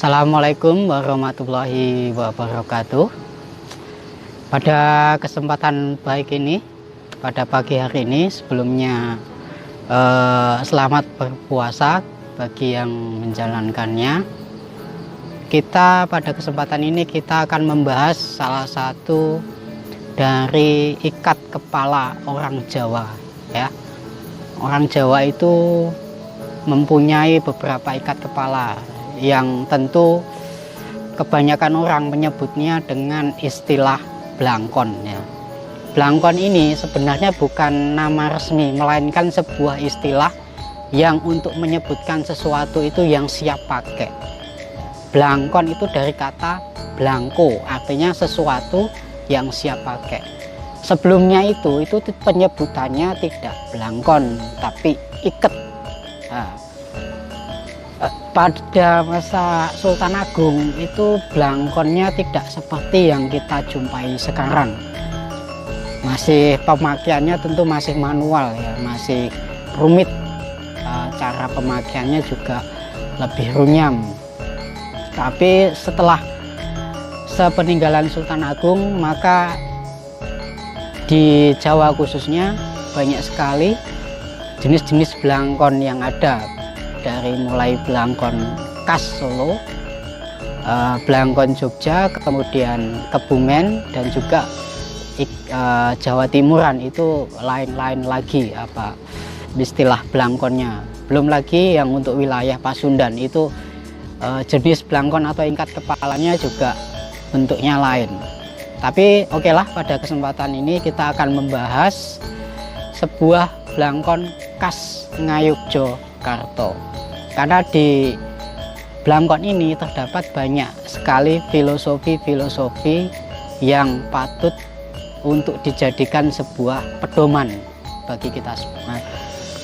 Assalamualaikum warahmatullahi wabarakatuh. Pada kesempatan baik ini, pada pagi hari ini, sebelumnya selamat berpuasa bagi yang menjalankannya. Kita pada kesempatan ini kita akan membahas salah satu dari ikat kepala orang Jawa, ya. Orang Jawa itu mempunyai beberapa ikat kepala yang tentu kebanyakan orang menyebutnya dengan istilah blangkon, ya. Blangkon ini sebenarnya bukan nama resmi, melainkan sebuah istilah yang untuk menyebutkan sesuatu itu yang siap pakai. Blangkon itu dari kata blanko, artinya sesuatu yang siap pakai. Sebelumnya itu penyebutannya tidak blangkon tapi iket. Nah, pada masa Sultan Agung itu blangkonnya tidak seperti yang kita jumpai sekarang. Masih pemakaiannya tentu masih manual, ya, masih rumit. Cara pemakaiannya juga lebih runyam. Tapi setelah sepeninggalan Sultan Agung, maka di Jawa khususnya banyak sekali jenis-jenis blangkon yang ada, dari mulai blangkon khas Solo, blangkon Jogja, kemudian Kebumen, dan juga Jawa Timuran itu lain-lain lagi istilah blangkonnya. Belum lagi yang untuk wilayah Pasundan itu jenis blangkon atau ikat kepalanya juga bentuknya lain. Tapi oke lah, pada kesempatan ini kita akan membahas sebuah blangkon khas Ngayogyakarta. Karena di blangkon ini terdapat banyak sekali filosofi-filosofi yang patut untuk dijadikan sebuah pedoman bagi kita semua.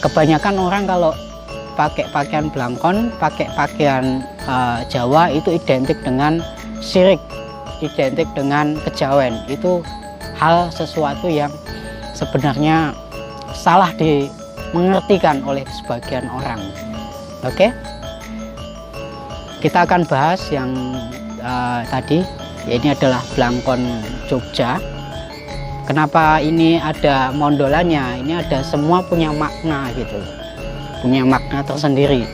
Kebanyakan orang kalau pakai pakaian blangkon, pakai pakaian Jawa itu identik dengan syirik, identik dengan kejawen. Itu hal sesuatu yang sebenarnya salah dimengertikan oleh sebagian orang. Oke, kita akan bahas yang tadi, ya, ini adalah blangkon Jogja. Kenapa ini ada mondolannya? Ini ada semua punya makna gitu, punya makna tersendiri.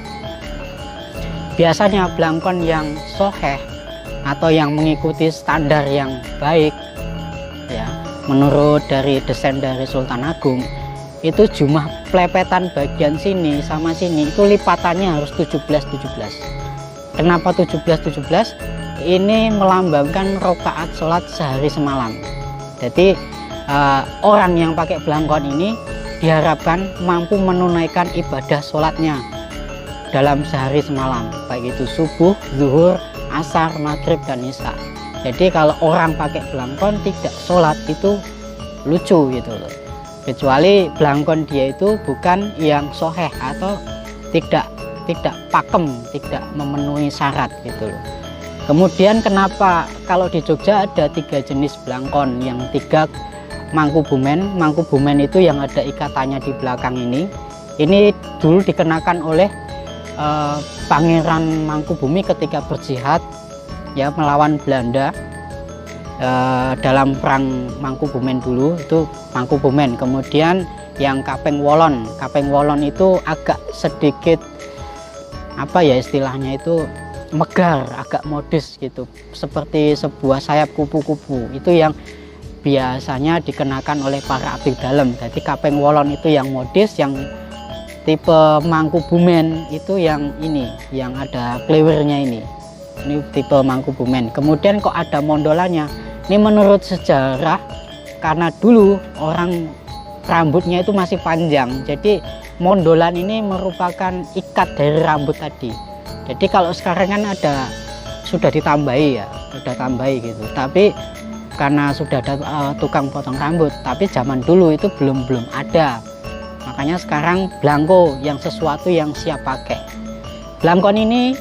Biasanya blangkon yang soheh atau yang mengikuti standar yang baik, ya, menurut dari desain dari Sultan Agung, itu cuma plepetan bagian sini sama sini itu lipatannya harus 17-17. Kenapa 17-17? Ini melambangkan rakaat sholat sehari semalam. Jadi orang yang pakai blangkon ini diharapkan mampu menunaikan ibadah sholatnya dalam sehari semalam, baik itu subuh, zuhur, asar, maghrib, dan isya. Jadi kalau orang pakai blangkon tidak sholat itu lucu gitu loh. Kecuali blangkon dia itu bukan yang soheh atau tidak pakem, tidak memenuhi syarat gitu loh. Kemudian kenapa kalau di Jogja ada 3 jenis blangkon, yang 3 Mangkubumen. Mangkubumen itu yang ada ikatannya di belakang ini. Ini dulu dikenakan oleh Pangeran Mangkubumi ketika berjihad, ya, melawan Belanda. Dalam perang Mangkubumen dulu itu Mangkubumen. Kemudian yang Kapeng Wolon itu agak sedikit istilahnya itu megar, agak modis gitu, seperti sebuah sayap kupu-kupu. Itu yang biasanya dikenakan oleh para abdi dalam. Jadi Kapeng Wolon itu yang modis, yang tipe Mangkubumen itu yang ini, yang ada klewirnya ini tipe Mangkubumen. Kemudian kok ada mondolannya? Ini menurut sejarah, karena dulu orang rambutnya itu masih panjang, jadi mondolan ini merupakan ikat dari rambut tadi. Jadi kalau sekarang kan sudah ditambahi, ya, sudah tambahi gitu. Tapi karena sudah ada tukang potong rambut, tapi zaman dulu itu belum ada. Makanya sekarang blangko yang sesuatu yang siap pakai. Blangkon ini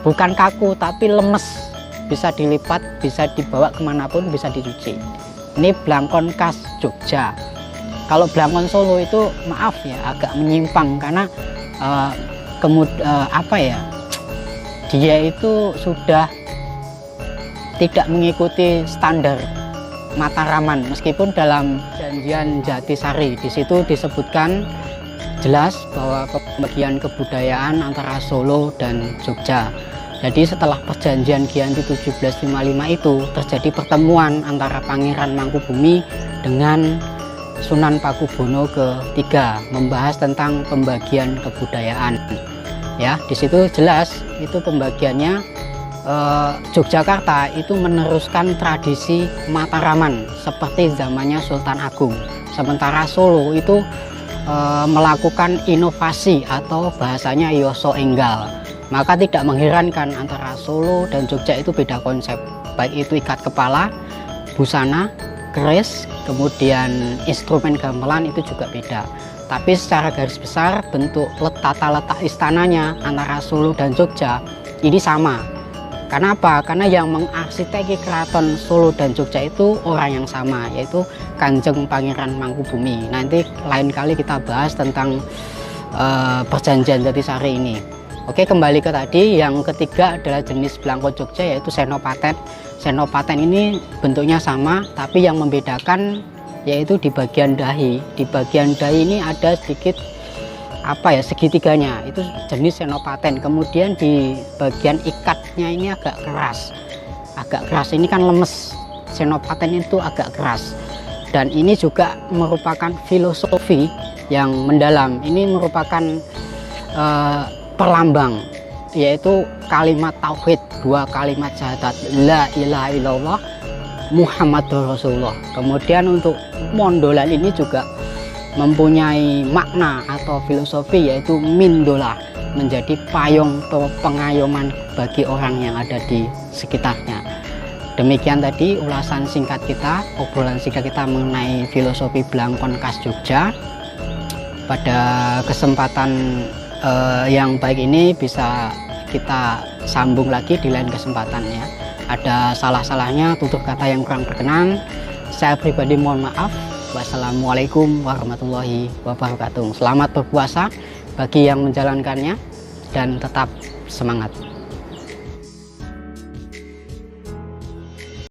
bukan kaku tapi lemes, bisa dilipat, bisa dibawa kemanapun, bisa dicuci. Ini blangkon khas Jogja. Kalau blangkon Solo itu maaf ya, agak menyimpang karena dia itu sudah tidak mengikuti standar Mataraman, meskipun dalam Perjanjian Jatisari di situ disebutkan jelas bahwa pembagian kebudayaan antara Solo dan Jogja. Jadi setelah Perjanjian Giyanti 1755 itu terjadi pertemuan antara Pangeran Mangkubumi dengan Sunan Pakubono ketiga, membahas tentang pembagian kebudayaan. Ya, di situ jelas itu pembagiannya. Yogyakarta itu meneruskan tradisi Mataraman seperti zamannya Sultan Agung, sementara Solo itu melakukan inovasi atau bahasanya Yoso Enggal. Maka tidak mengherankan antara Solo dan Jogja itu beda konsep, baik itu ikat kepala, busana, keris, kemudian instrumen gamelan itu juga beda. Tapi secara garis besar bentuk tata letak istananya antara Solo dan Jogja ini sama. Karena apa? Karena yang mengarsiteki keraton Solo dan Jogja itu orang yang sama, yaitu Kanjeng Pangeran Mangkubumi. Nanti lain kali kita bahas tentang Perjanjian Jatisari ini. Oke, kembali ke tadi, yang ketiga adalah jenis belangko Jogja, yaitu senopaten. Senopaten ini bentuknya sama, tapi yang membedakan yaitu di bagian dahi. Di bagian dahi ini ada sedikit segitiganya, itu jenis senopaten. Kemudian di bagian ikatnya ini agak keras, ini kan lemes. Senopaten itu agak keras, dan ini juga merupakan filosofi yang mendalam. Ini merupakan perlambang, yaitu kalimat tauhid, 2 kalimat syahadat la ilaha illallah Muhammadur Rasulullah. Kemudian untuk mondolan ini juga mempunyai makna atau filosofi, yaitu mindola, menjadi payung atau pengayoman bagi orang yang ada di sekitarnya. Demikian tadi ulasan singkat kita, obrolan singkat kita mengenai filosofi belangkon khas Jogja. Pada kesempatan yang baik ini bisa kita sambung lagi di lain kesempatan ya. Ada salah-salahnya, tutur kata yang kurang berkenan, saya pribadi mohon maaf. Wassalamualaikum warahmatullahi wabarakatuh. Selamat berpuasa bagi yang menjalankannya dan tetap semangat.